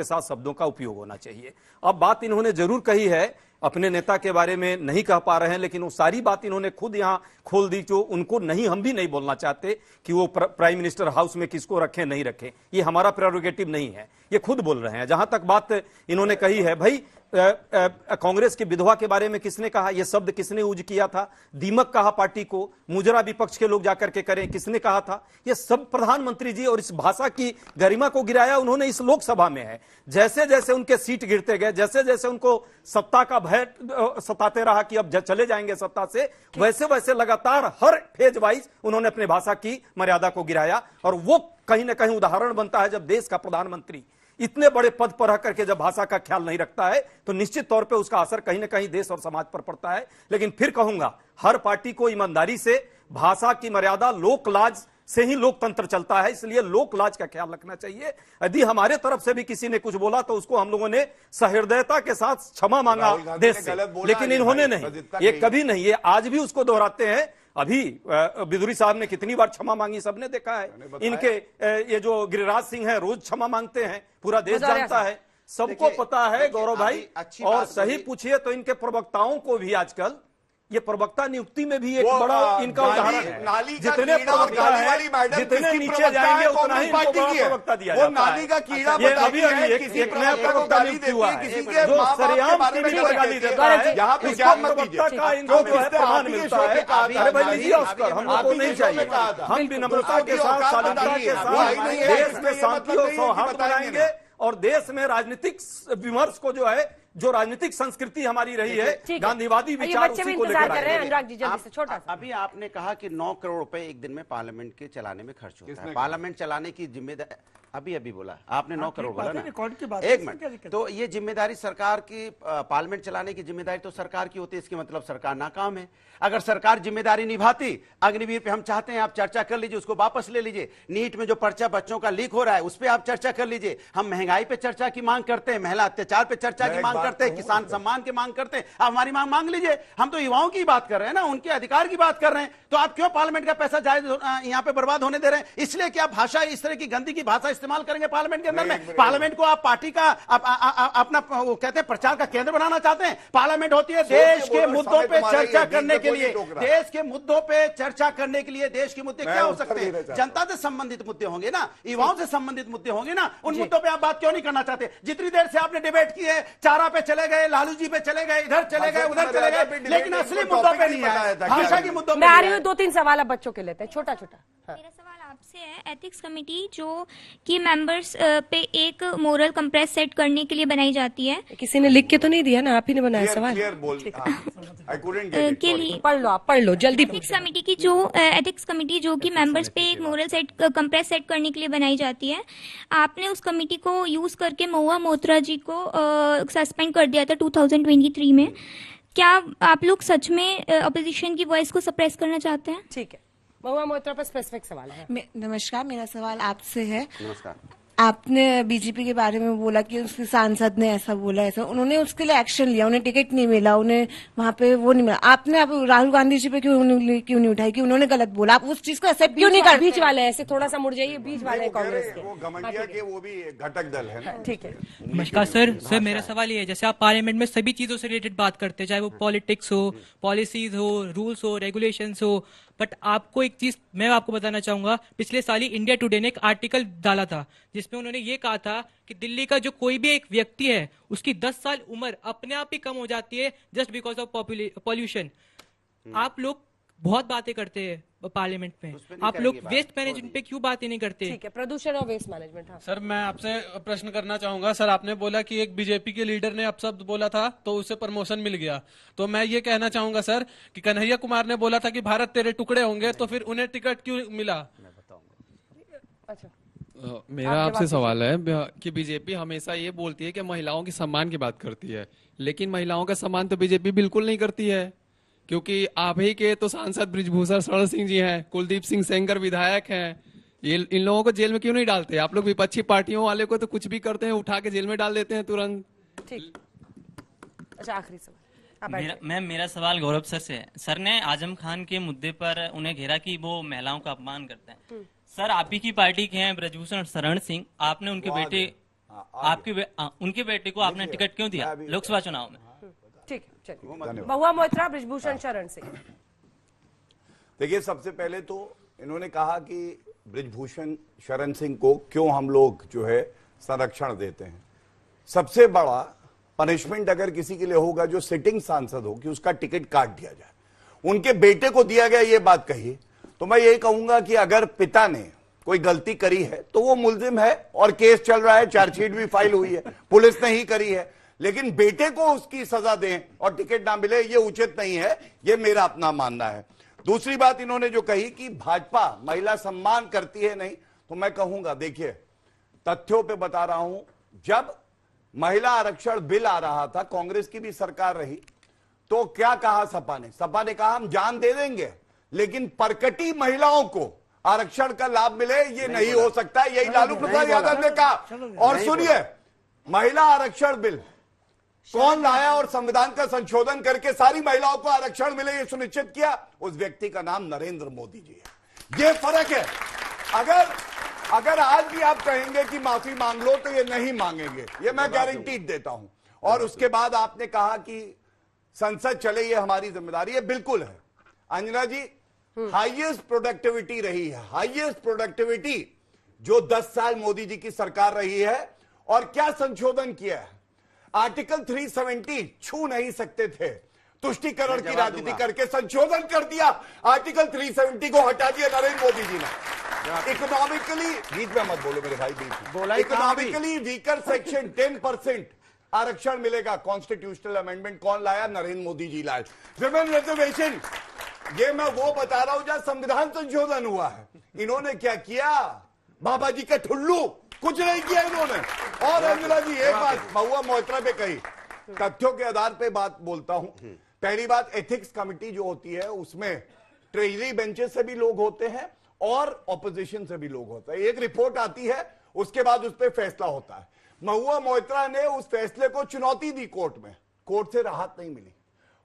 साथ शब्दों का उपयोग होना चाहिए। अब बात इन्होंने जरूर कही है, अपने नेता के बारे में नहीं कह पा रहे हैं, लेकिन वो सारी बात इन्होंने खुद यहां खोल दी जो उनको नहीं, हम भी नहीं बोलना चाहते कि वो प्राइम मिनिस्टर हाउस में किसको रखें नहीं रखें, ये हमारा प्रेरोगेटिव नहीं है, ये खुद बोल रहे हैं। जहां तक बात इन्होंने कही है, भाई कांग्रेस की विधवा के बारे में किसने कहा, यह शब्द किसने यूज किया था, दीमक कहा पार्टी को, मुजरा विपक्ष के लोग जाकर के करें, किसने कहा था, यह सब प्रधानमंत्री जी और इस भाषा की गरिमा को गिराया उन्होंने इस लोकसभा में है। जैसे जैसे उनके सीट गिरते गए, जैसे जैसे उनको सत्ता का भय सताते रहा कि अब चले जाएंगे सत्ता से, वैसे वैसे लगातार हर फेज वाइज उन्होंने अपने भाषा की मर्यादा को गिराया। और वो कहीं ना कहीं उदाहरण बनता है, जब देश का प्रधानमंत्री इतने बड़े पद पर रह करके जब भाषा का ख्याल नहीं रखता है तो निश्चित तौर पे उसका असर कहीं ना कहीं देश और समाज पर पड़ता है। लेकिन फिर कहूंगा, हर पार्टी को ईमानदारी से भाषा की मर्यादा, लोक लाज से ही लोकतंत्र चलता है, इसलिए लोक लाज का ख्याल रखना चाहिए। यदि हमारे तरफ से भी किसी ने कुछ बोला तो उसको हम लोगों ने सहृदयता के साथ क्षमा मांगा देश से, लेकिन इन्होंने नहीं, ये कभी नहीं, ये आज भी उसको दोहराते हैं। अभी बिदुरी साहब ने कितनी बार क्षमा मांगी, सबने देखा है। इनके ये जो गिरिराज सिंह है, रोज क्षमा मांगते हैं, पूरा देश जानता है, सबको पता है गौरव भाई। और सही पूछिए तो इनके प्रवक्ताओं को भी आजकल ये प्रवक्ता नियुक्ति में भी एक बड़ा इनका उदाहरण है। जितने प्रवक्ता हैं, जितने नीचे जाएंगे उतना ही इनको बड़ा प्रवक्ता दिया जाता है। नाली का कीड़ा ये अभी एक नया प्रवक्ता नियुक्त हुआ है जो सरेआम टीवी पर गाली देता है, उसको प्रवक्ता का इनको जो है प्रमाण मिलता है। अरे भाई लीजिए ऑस्कर, हम लोग को नहीं चाहिए। हम विनम्रता के साथ, शालीनता के साथ देश में शांति और सौहार्द बनाएंगे और देश में राजनीतिक विमर्श को जो है, जो राजनीतिक संस्कृति हमारी रही है, गांधीवादी विचार, उसी को लेकर कर रहे हैं। अनुराग जी जल्दी से छोटा सा, अभी आपने कहा कि 9 करोड़ रुपए एक दिन में पार्लियामेंट के चलाने में खर्च होता है। पार्लियामेंट चलाने की जिम्मेदारी अभी बोला आपने, 9 करोड़ बोला ना, एक मिनट। तो ये जिम्मेदारी सरकार की, पार्लियामेंट चलाने की जिम्मेदारी तो सरकार की होती है, इसके मतलब सरकार नाकाम है। अगर सरकार जिम्मेदारी निभाती, अग्निवीर पे हम चाहते हैं आप चर्चा कर लीजिए, उसको वापस ले लीजिए। नीट में जो पर्चा बच्चों का लीक हो रहा है उस पर आप चर्चा कर लीजिए। हम महंगाई पे चर्चा की मांग करते हैं, महिला अत्याचार पे चर्चा की मांग करते हैं, किसान सम्मान की मांग करते हैं। आप हमारी मांग मांग लीजिए। हम तो युवाओं की बात कर रहे हैं ना, उनके अधिकार की बात कर रहे हैं। तो आप क्यों पार्लियामेंट का पैसा जायज यहाँ पे बर्बाद होने दे रहे हैं? इसलिए कि आप भाषा, इस तरह की गंदी की भाषा इस्तेमाल करेंगे पार्लियामेंट के अंदर में। पार्लियामेंट को आप पार्टी का अपना वो कहते हैं प्रचार का केंद्र बनाना चाहते हैं। पार्लियामेंट होती है देश के मुद्दों पे चर्चा करने के लिए, देश के मुद्दों पे चर्चा करने के लिए। देश के मुद्दे क्या हो सकते हैं? जनता से संबंधित मुद्दे होंगे ना, युवाओं से संबंधित मुद्दे होंगे ना, उन मुद्दों पे आप बात क्यों नहीं करना चाहते? जितनी देर से आपने डिबेट की है, चारा पे चले गए, लालू जी पे चले गए, इधर चले गए, उधर चले गए, लेकिन असली मुद्दों पे नहीं आए, भाषा के मुद्दों पे। मैं आ रही हूँ, 2-3 सवाल अब बच्चों के लेते हैं, छोटा छोटा। मेरा सवाल आपसे है, एथिक्स कमेटी जो कि मेंबर्स पे एक मोरल कंप्रेस सेट करने के लिए बनाई जाती है, किसी ने लिख के तो नहीं दिया ना, आप ही ने बनाया सवाल के लिए पढ़ लो, आप पढ़ लो जल्दी। एथिक्स कमेटी की जो एथिक्स कमेटी जो कि मेंबर्स पे एक मोरल कंप्रेस सेट करने के लिए बनाई जाती है, आपने उस कमेटी को यूज करके महुआ मोइत्रा जी को सस्पेंड कर दिया था 2023 में। क्या आप लोग सच में अपोजिशन की वॉइस को सप्रेस करना चाहते हैं? ठीक है, महुआ मोइत्रा पर स्पेसिफिक सवाल है। नमस्कार, मेरा सवाल आपसे है। नमस्कार। आपने बीजेपी के बारे में बोला कि उसके सांसद ने ऐसा बोला, ऐसा उन्होंने उसके लिए एक्शन लिया, उन्हें टिकट नहीं मिला, उन्हें वहाँ पे वो नहीं मिला। आपने अब राहुल गांधी जी पे क्यों नहीं उठाई कि उन्होंने गलत बोला? आप उस चीज को एक्सेप्ट क्यों नहीं कर? बीच वाले ऐसे थोड़ा सा मुड़ जाइए, बीच वाले कांग्रेस के, वो गमंडिया के, वो भी घटक दल है। ठीक है। नमस्कार सर, मेरा सवाल ये है, जैसे आप पार्लियामेंट में सभी चीजों से रिलेटेड बात करते हैं, चाहे वो पॉलिटिक्स हो, पॉलिसीज हो, रूल्स हो, रेगुलेशंस हो, बट आपको एक चीज मैं आपको बताना चाहूंगा, पिछले साल ही इंडिया टुडे ने एक आर्टिकल डाला था जिसमें उन्होंने ये कहा था कि दिल्ली का जो कोई भी एक व्यक्ति है उसकी 10 साल उम्र अपने आप ही कम हो जाती है जस्ट बिकॉज ऑफ पॉल्यूशन। आप लोग बहुत बातें करते हैं पार्लियामेंट में, आप लोग वेस्ट मैनेजमेंट पे क्यों बातें नहीं करते? ठीक है, प्रदूषण और वेस्ट मैनेजमेंट। हाँ सर, मैं आपसे प्रश्न करना चाहूंगा। सर, आपने बोला कि एक बीजेपी के लीडर ने अपशब्द बोला था तो उसे प्रमोशन मिल गया, तो मैं ये कहना चाहूंगा सर कि कन्हैया कुमार ने बोला था कि भारत तेरे टुकड़े होंगे, तो फिर उन्हें टिकट क्यों मिला? अच्छा, मेरा आपसे सवाल है कि बीजेपी हमेशा ये बोलती है कि महिलाओं के सम्मान की बात करती है, लेकिन महिलाओं का सम्मान तो बीजेपी बिल्कुल नहीं करती है, क्योंकि आप ही के तो सांसद बृजभूषण शरण सिंह जी हैं, कुलदीप सिंह सेंगर विधायक हैं, ये इन लोगों को जेल में क्यों नहीं डालते? आप लोग विपक्षी पार्टियों वाले को तो कुछ भी करते हैं, उठा के जेल में डाल देते हैं तुरंत। ठीक। अच्छा, आखिरी सवाल। मेरा सवाल गौरव सर से है। सर ने आजम खान के मुद्दे पर उन्हें घेरा कि वो महिलाओं का अपमान करते हैं। सर, आप ही की पार्टी के हैं बृजभूषण शरण सिंह, आपने उनके बेटे को आपने टिकट क्यों दिया लोकसभा चुनाव में? ठीक है, चलिए। महुआ मोइत्रा, बृजभूषण शरण सिंह। देखिए, सबसे पहले तो इन्होंने कहा कि बृजभूषण शरण सिंह को क्यों हम लोग जो है संरक्षण देते हैं। सबसे बड़ा पनिशमेंट अगर किसी के लिए होगा जो सिटिंग सांसद हो, कि उसका टिकट काट दिया जाए। उनके बेटे को दिया गया, ये बात कही, तो मैं यही कहूंगा कि अगर पिता ने कोई गलती करी है तो वो मुलजिम है और केस चल रहा है, चार्जशीट भी फाइल हुई है, पुलिस ने ही करी है, लेकिन बेटे को उसकी सजा दें और टिकट ना मिले, ये उचित नहीं है, ये मेरा अपना मानना है। दूसरी बात इन्होंने जो कही कि भाजपा महिला सम्मान करती है, नहीं, तो मैं कहूंगा, देखिए तथ्यों पे बता रहा हूं, जब महिला आरक्षण बिल आ रहा था, कांग्रेस की भी सरकार रही, तो क्या कहा सपा ने? सपा ने कहा हम जान दे देंगे, लेकिन परकटी महिलाओं को आरक्षण का लाभ मिले ये नहीं हो सकता, यही लालू प्रसाद यादव ने कहा। और सुनिए, महिला आरक्षण बिल कौन लाया और संविधान का संशोधन करके सारी महिलाओं को आरक्षण मिले ये सुनिश्चित किया? उस व्यक्ति का नाम नरेंद्र मोदी जी है। ये फर्क है। अगर आज भी आप कहेंगे कि माफी मांग लो तो ये नहीं मांगेंगे, ये मैं गारंटी देता हूं। और उसके बाद आपने कहा कि संसद चले, ये हमारी जिम्मेदारी है, बिल्कुल है। अंजना जी, हाईएस्ट प्रोडक्टिविटी रही है, हाईएस्ट प्रोडक्टिविटी जो 10 साल मोदी जी की सरकार रही है। और क्या संशोधन किया है? आर्टिकल 370 छू नहीं सकते थे, तुष्टीकरण की राजनीति करके संशोधन कर दिया, आर्टिकल 370 को हटा दिया नरेंद्र मोदी जी ने। इकोनॉमिकली, बीच में मत बोलो मेरे भाई, बीच में, इकोनॉमिकली वीकर सेक्शन 10% आरक्षण मिलेगा, कॉन्स्टिट्यूशनल अमेंडमेंट कौन लाया? नरेंद्र मोदी जी लाए। विमेन रिजर्वेशन, ये मैं वो बता रहा हूं जहां संविधान संशोधन हुआ है। इन्होंने क्या किया? बाबा जी का ठुल्लू, कुछ नहीं किया इन्होंने। और अंजना जी, एक बात महुआ मोइत्रा पे कही, तथ्यों के आधार पे बात बोलता हूं। पहली बात, एथिक्स कमेटी जो होती है उसमें ट्रेजरी बेंचेस से भी लोग होते हैं और ऑपोजिशन से भी लोग होते हैं। एक रिपोर्ट आती है, उसके बाद उस पर फैसला होता है। महुआ मोइत्रा ने उस फैसले को चुनौती दी कोर्ट में, कोर्ट से राहत नहीं मिली।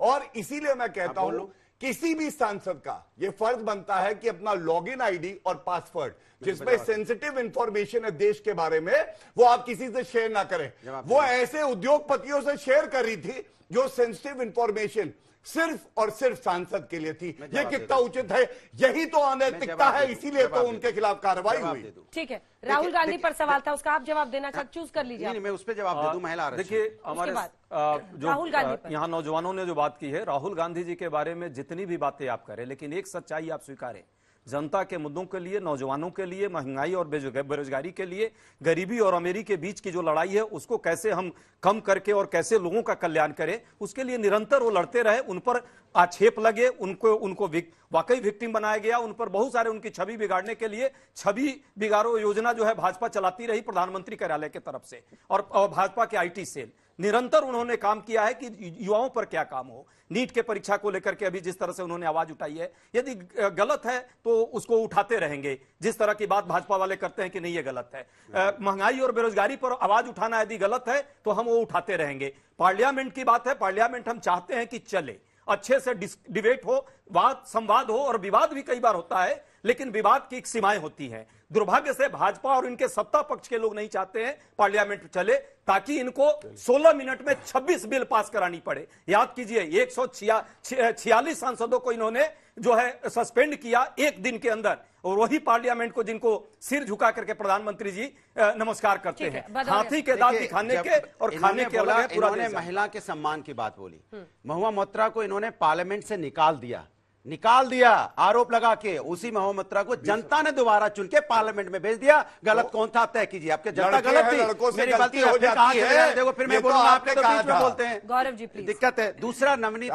और इसीलिए मैं कहता हूं, किसी भी सांसद का यह फर्ज बनता है कि अपना लॉगिन आईडी और पासवर्ड, जिसमें सेंसिटिव इंफॉर्मेशन है देश के बारे में, वो आप किसी से शेयर ना करें। वो ऐसे उद्योगपतियों से शेयर कर रही थी जो सेंसिटिव इंफॉर्मेशन सिर्फ और सिर्फ सांसद के लिए थी। ये कितना उचित है? यही तो अनैतिकता है, इसीलिए तो उनके खिलाफ कार्रवाई हुई। ठीक है, राहुल गांधी पर सवाल था, उसका आप जवाब देना चाहते, चूज कर लीजिए। नहीं, मैं उस पर जवाब दे दूं। महिला देखिए, हमारे राहुल गांधी पर यहाँ नौजवानों ने जो बात की है, राहुल गांधी जी के बारे में जितनी भी बातें आप करें, लेकिन एक सच्चाई आप स्वीकारें, जनता के मुद्दों के लिए, नौजवानों के लिए, महंगाई और बेरोजगारी के लिए, गरीबी और अमीरी के बीच की जो लड़ाई है उसको कैसे हम कम करके और कैसे लोगों का कल्याण करें, उसके लिए निरंतर वो लड़ते रहे। उन पर आक्षेप लगे, उनको वाकई विक्टिम बनाया गया, उन पर बहुत सारे उनकी छवि बिगाड़ने के लिए छवि बिगाड़ो योजना जो है भाजपा चलाती रही प्रधानमंत्री कार्यालय की तरफ से, और भाजपा के आईटी सेल निरंतर उन्होंने काम किया है कि युवाओं पर क्या काम हो। नीट के परीक्षा को लेकर के अभी जिस तरह से उन्होंने आवाज उठाई है, यदि गलत है तो उसको उठाते रहेंगे, जिस तरह की बात भाजपा वाले करते हैं कि नहीं ये गलत है। महंगाई और बेरोजगारी पर आवाज उठाना यदि गलत है तो हम वो उठाते रहेंगे। पार्लियामेंट की बात है, पार्लियामेंट हम चाहते हैं कि चले, अच्छे से डिबेट हो, वाद संवाद हो, और विवाद भी कई बार होता है, लेकिन विवाद की एक सीमाएं होती हैं। दुर्भाग्य से भाजपा और इनके सत्ता पक्ष के लोग नहीं चाहते हैं पार्लियामेंट चले, ताकि इनको 16 मिनट में 26 बिल पास करानी पड़े। याद कीजिए, 146 सांसदों को इन्होंने जो है सस्पेंड किया एक दिन के अंदर, और वही पार्लियामेंट को जिनको सिर झुका करके प्रधानमंत्री जी नमस्कार करते हैं, हाथी के दांत दिखाने के और खाने के अलग है पूरा। इन्होंने महिला के सम्मान की बात बोली, महुआ मोइत्रा को इन्होंने पार्लियामेंट से निकाल दिया आरोप लगा के। उसी महुआ मोइत्रा को जनता ने दोबारा चुन के पार्लियामेंट में भेज दिया। गलत कौन था आप तय कीजिए, आपके जनता गलत थी, मेरी गलती हो जाती है। देखो फिर मैं बोलूंगा, आपने तो बीच में बोलते हैं। गौरव जी प्लीज। दिक्कत है। दूसरा, नवनीत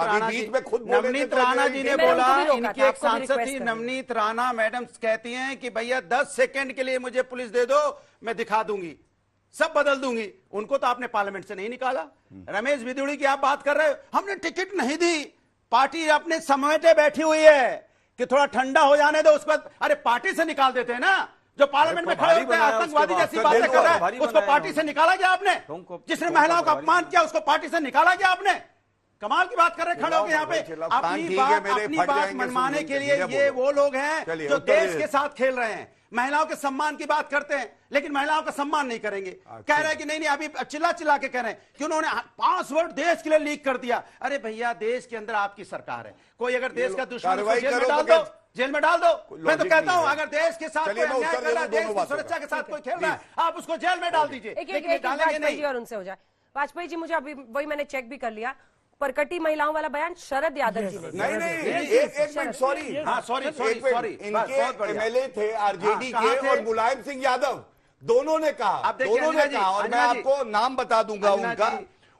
राणा जी ने बोला, इनकी एक सांसद थी नवनीत राणा मैडम, कहती हैं कि भैया 10 सेकंड के लिए मुझे पुलिस दे दो, मैं दिखा दूंगी, सब बदल दूंगी। उनको तो आपने पार्लियामेंट से नहीं निकाला। रमेश बिदुड़ी की आप बात कर रहे हो, हमने टिकट नहीं दी, पार्टी अपने समेटे बैठी हुई है कि थोड़ा ठंडा हो जाने दो उस पर। अरे पार्टी से निकाल देते हैं ना, जो पार्लियामेंट में खड़े होते हैं आतंकवादी जैसी बातें कर रहा है, उसको पार्टी से निकाला गया आपने। जिसने महिलाओं का अपमान किया उसको पार्टी से निकाला गया आपने। कमाल की बात कर रहे खड़े होकर यहाँ पे। अपनी बात मनवाने के लिए ये वो लोग हैं जो देश के साथ खेल रहे हैं। महिलाओं के सम्मान की बात करते हैं, लेकिन महिलाओं का सम्मान नहीं करेंगे। कह रहे हैं कि नहीं, अभी चिल्ला के कह रहे हैं कि उन्होंने पासवर्ड देश के लिए लीक कर दिया। अरे भैया, देश के अंदर आपकी सरकार है, कोई अगर देश का दुश्मन जेल में डाल दो। मैं तो कहता हूं, अगर देश के साथ कोई अन्याय कर रहा है, देश की सुरक्षा के साथ कोई खेल रहा है, आप उसको जेल में डाल दीजिए। वाजपेयी जी और उनसे हो जाए। वाजपेयी जी, मुझे अभी वही मैंने चेक भी कर लिया, परकटी महिलाओं वाला बयान शरद यादव जी ने। नहीं, एक मिनट, सॉरी, इनके एमएलए थे आरजेडी के और मुलायम सिंह यादव, दोनों ने कहा, और मैं आपको नाम बता दूंगा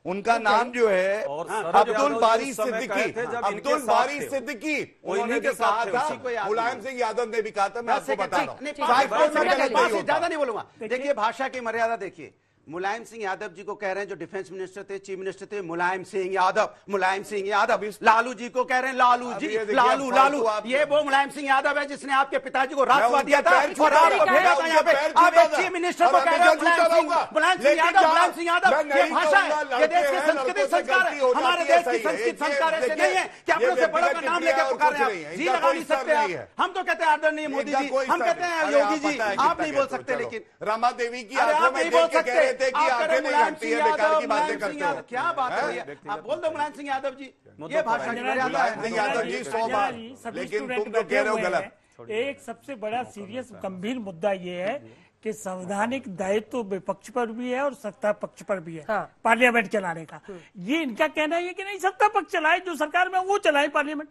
उनका नाम जो है अब्दुल बारी सिद्दीकी, उन्होंने भी कहा था, मुलायम सिंह यादव ने भी कहा था। मैं आपको बता रहा हूँ, ज्यादा नहीं बोलूंगा। देखिए, भाषा की मर्यादा देखिए। मुलायम सिंह यादव जी को कह रहे हैं, जो डिफेंस मिनिस्टर थे, चीफ मिनिस्टर थे, मुलायम सिंह यादव। लालू जी को कह रहे हैं लालू जी, लालू। ये वो मुलायम सिंह यादव है जिसने आपके पिताजी को राजवा दिया था और आपको भेजा था यहाँ पे। आप एक चीफ मिनिस्टर को कह रहे हैं मुलायम सिंह यादव। ये भाषा है, ये देश की संस्कृति संस्कार है, हमारे देश की संस्कृति संस्कार ऐसे नहीं है कि अपने से बड़ों का नाम लेकर पुकार रहे हैं। जी लगा नहीं सकते। हम तो कहते हैं आदरणीय मोदी जी, हम कहते हैं योगी जी, आप नहीं बोल सकते। लेकिन रमा देवी की आंखों में देख के कह रहे थे कि आंखें नहीं लगती है, बेकार की बातें करते हो। क्या बात है, आप बोल दो मुलायम सिंह यादव जी, ये भाषा मुलायम सिंह यादव जी 100 बार, लेकिन तुम जो कह रहे हो गलत। एक सबसे बड़ा सीरियस गंभीर मुद्दा ये है कि संवैधानिक दायित्व विपक्ष पर भी है और सत्ता पक्ष पर भी है। पार्लियामेंट चलाने का ये इनका कहना है कि नहीं, सत्ता पक्ष चलाए, जो सरकार में वो चलाए पार्लियामेंट।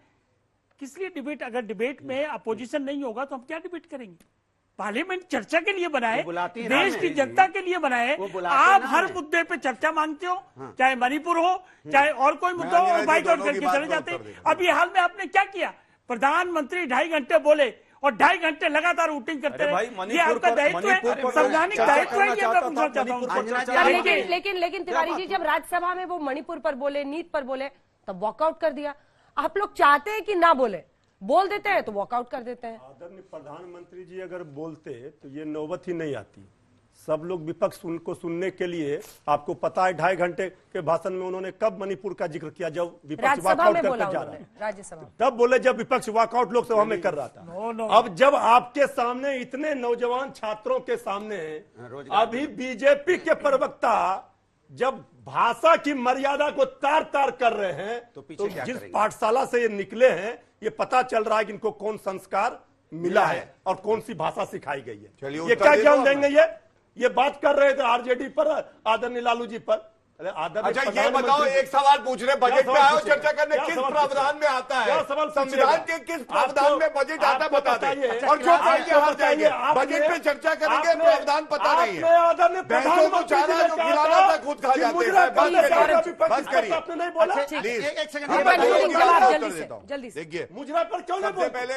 किस लिए डिबेट? अगर डिबेट में अपोजिशन नहीं होगा तो हम क्या डिबेट करेंगे? पार्लियामेंट चर्चा के लिए बनाए, देश की जनता के लिए बनाए। आप हर मुद्दे पे चर्चा मांगते हो, चाहे मणिपुर हो, चाहे और कोई मुद्दा हो, और बाइकआउट करके चले जाते हैं। अभी हाल में आपने क्या किया? प्रधानमंत्री 2.5 घंटे बोले और 2.5 घंटे लगातार वोटिंग करते रहे। ये आपका दायित्व है, संवैधानिक दायित्व है, ये मैं पूछना चाहता हूँ। लेकिन तिवारी जी, जब राज्यसभा में वो मणिपुर पर बोले, नीट पर बोले, तब वॉकआउट कर दिया। आप लोग चाहते हैं कि ना बोले, बोल देते हैं तो वॉकआउट कर देते हैं। आदरणीय प्रधानमंत्री जी अगर बोलते तो ये नौबत ही नहीं आती। सब लोग विपक्ष उनको सुनने के लिए, आपको पता है 2.5 घंटे के भाषण में उन्होंने कब मणिपुर का जिक्र किया? जब विपक्ष वॉकआउट करके जा रहा है, राज्यसभा तब बोले जब विपक्ष वॉकआउट लोकसभा में कर रहा था। अब जब आपके सामने इतने नौजवान छात्रों के सामने अभी बीजेपी के प्रवक्ता जब भाषा की मर्यादा को तार तार कर रहे हैं तो जिस पाठशाला से ये निकले हैं ये पता चल रहा है कि इनको कौन संस्कार मिला है और कौन सी भाषा सिखाई गई है। ये क्या ज्ञान देंगे? ये बात कर रहे थे आरजेडी पर, आदरणीय लालू जी पर। अच्छा ये बताओ, एक सवाल पूछ रहे, बजट पे आए चर्चा करने, किस प्रावधान में आता है? संविधान के किस प्रावधान में बजट आता बता दें, और जो कहेंगे हार जाएंगे। बजट पे चर्चा करेंगे, प्रावधान पता नहीं है, बैंकों को चारा जो खिलाना था खुद खा जाते हैं। बस करिए, देखिए मुजरा पर क्यों नहीं? सबसे पहले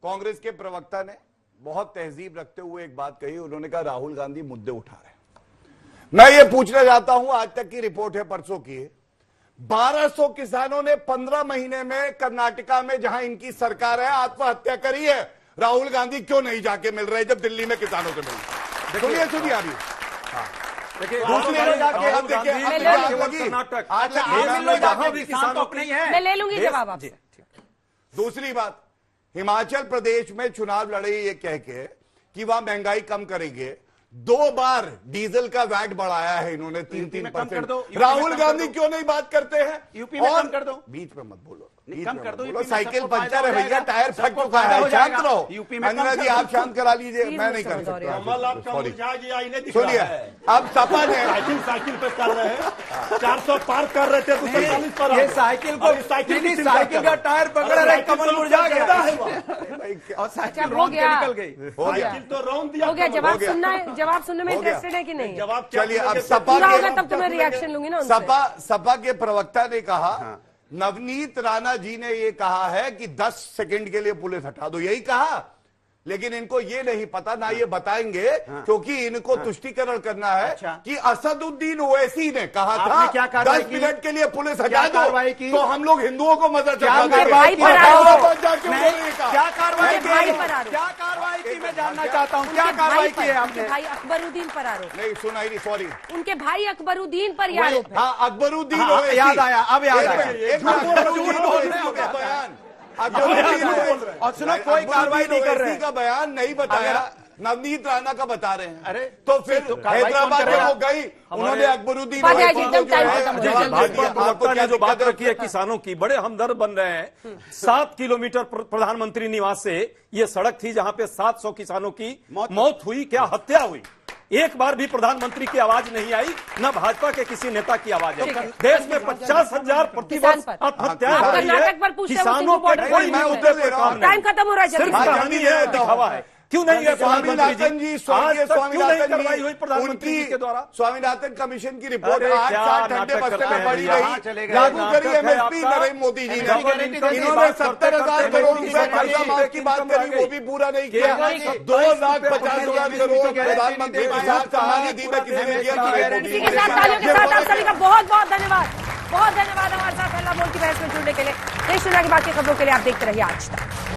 कांग्रेस के प्रवक्ता ने बहुत तहजीब रखते हुए एक बात कही, उन्होंने कहा राहुल गांधी मुद्दे उठा रहे हैं। मैं ये पूछना चाहता हूं, आज तक की रिपोर्ट है परसों की, 1200 किसानों ने 15 महीने में कर्नाटका में जहां इनकी सरकार है आत्महत्या करी है। राहुल गांधी क्यों नहीं जाके मिल रहे जब दिल्ली में किसानों से मिल? सुनिए सुनिए अभी मैं ले लूंगी जवाब आपसे। दूसरी बात, हिमाचल प्रदेश में चुनाव लड़े ये कह के कि वहां महंगाई कम करेंगे, 2 बार डीजल का वैट बढ़ाया है इन्होंने 3-3%। राहुल गांधी क्यों नहीं बात करते हैं? यूपी में कम कर दो, बीच में मत बोलो, कम कर दो। साइकिल पंचर है भैया, टायर फट चुका है, शांत रहो। यूपी में अंजना जी आप शांत करा लीजिए, मैं नहीं कर सकता। सुनिए, अब सपा ने साइकिल पे कर रहे हैं, 400 पार कर रहे थे तो 45 पर ये साइकिल को साइकिल का टायर पकड़ रहे, कमल मुरझा गया और साइकिल रौंद के निकल गई। साइकिल तो रौंद दिया। हो गया, जवाब सुनना है, जवाब सुनने में इंटरेस्टेड है कि नहीं? जवाब चलिए, अब सपा के तब तो मैं रिएक्शन लूंगी ना। सपा के प्रवक्ता ने कहा, नवनीत राणा जी ने यह कहा है कि 10 सेकंड के लिए पुलिस हटा दो, यही कहा। लेकिन इनको ये नहीं पता, ना ये बताएंगे, क्योंकि इनको तुष्टीकरण करना है कि असदुद्दीन ओवैसी ने कहा था 10 मिनट के लिए पुलिस हटा दो तो हम लोग हिंदुओं को मदद क्या कार्रवाई की? मैं जानना चाहता हूँ क्या कार्रवाई की है आपने? भाई अकबरुद्दीन पर आरोप नहीं सुना ही नहीं, सॉरी, उनके भाई अकबरुद्दीन पर आरोप है। हाँ अकबरुद्दीन याद आया, अब याद आया बयान, और सुनो कोई कार्रवाई नहीं कर रहे, का बयान नहीं बताया, नवनीत राणा का बता रहे हैं। अरे तो फिर हैदराबाद में वो गई, उन्होंने अकबरुद्दीन भाजपा ने जो बात रखी है किसानों की, बड़े हमदर्द बन रहे हैं। 7 किलोमीटर प्रधानमंत्री निवास से ये सड़क थी जहां पे 700 किसानों की मौत हुई, क्या हत्या हुई। एक बार भी प्रधानमंत्री की आवाज नहीं आई, न भाजपा के किसी नेता की आवाज आई। देश में 50,000 प्रतिवर्ष आत्महत्याएं हो रही है, किसानों के कोई भी मुद्दे पर काम नहीं। टाइम खत्म हो रहा है, सिर्फ कहानी है, दिखावा है। क्यों नहीं है प्रधानमंत्री जी? आज तक क्यों नहीं कार्रवाई हुई प्रधानमंत्री जी के द्वारा? स्वामीनाथन कमीशन की रिपोर्ट 8 साल ठंडे बस्ते में पड़ी रही, लागू करी एमएसपी नरेंद्र मोदी जी ने। इन्होंने 70,000 करोड़ रुपए कर्जा माफ की बात करी, वो भी पूरा नहीं किया। 2,50,000 करोड़ प्रधानमंत्री किसान सम्मान निधि में किसी ने दिया? आप सभी का बहुत बहुत धन्यवाद, बहुत धन्यवाद हमारे साथ हल्ला बोल की बहस में जुड़ने के लिए। देश दुनिया की बाकी खबरों के लिए आप देखते रहिए आज तक।